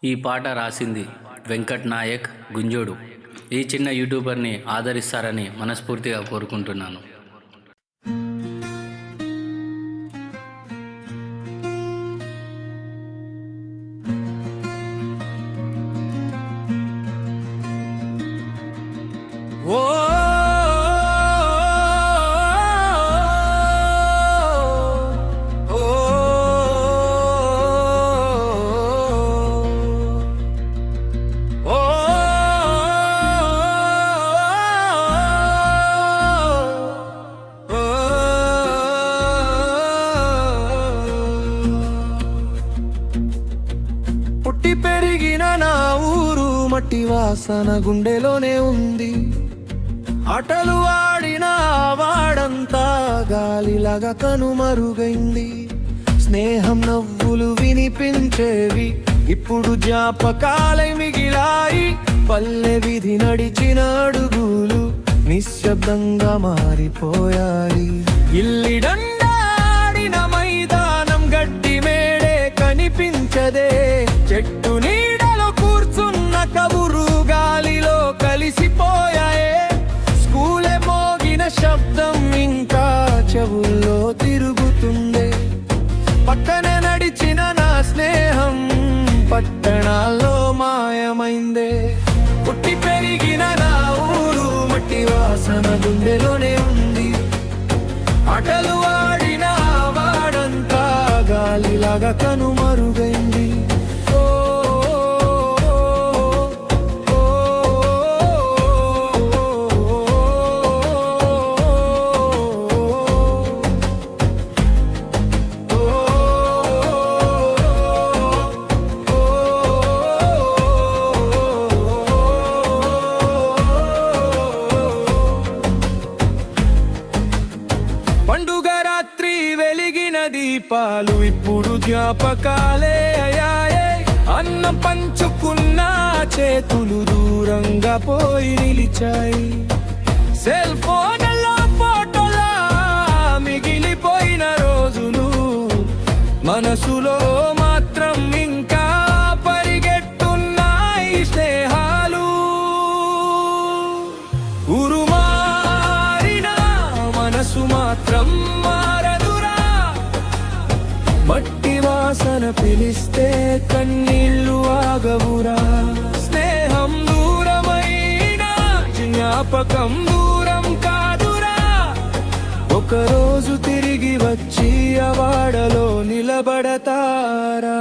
ఈ పాట రాసింది వెంకట్ నాయక్ గుంజోడు. ఈ చిన్న యూట్యూబర్ని ఆదరిస్తారని మనస్ఫూర్తిగా కోరుకుంటున్నాను. పుట్టి పెరిగిన నా ఊరు మట్టి వాసన గుండెలోనే ఉంది. ఆటలు ఆడిన వాడంతా గాలిలాగా కనుమరుగైంది. స్నేహం నవ్వులు వినిపించేవి ఇప్పుడు జ్ఞాపకాలై మిగిలాయి. పల్లె విధి నడిచిన అడుగులు నిశ్శబ్దంగా మారిపోయాయి. ఇల్లిడండాడిన మైదానం గడ్డి మేడే కనిపించదే. చెట్టు నీడలో కూర్చున్న కబురు గాలిలో కలిసిపోయాయే. స్కూలే మోగిన శబ్దం ఇంకా చెవుల్లో తిరుగుతుందే. పక్కనే నడిచిన నా స్నేహం పట్టణాల్లో మాయమైందే. పుట్టి పెరిగిన నా ఊరు మట్టి వాసన గుండెలోనే ఉంది. ఆటలు ఆడిన వాడంతా గాలిలాగా కనుమరుగైంది. పండుగ రాత్రి వెలిగిన దీపాలు ఇప్పుడు జ్ఞాపకాలే అయ్యాయే. అన్నం పంచుకున్న చేతులు దూరంగా పోయి నిలిచాయి. సెల్ ఫోన్లో ఫోటోలా మిగిలిపోయిన రోజులు మనసులో మాత్రం ఇంకా పరిగెట్టున్నాయి స్నేహాలు. మనసు మాత్రం మారదురా. మట్టి వాసన పిలిస్తే కన్నీళ్ళు ఆగవురా. స్నేహం దూరమైనా జ్ఞాపకం దూరం కాదురా. ఒకరోజు తిరిగి వచ్చి ఆ వాడలో నిలబడతారా.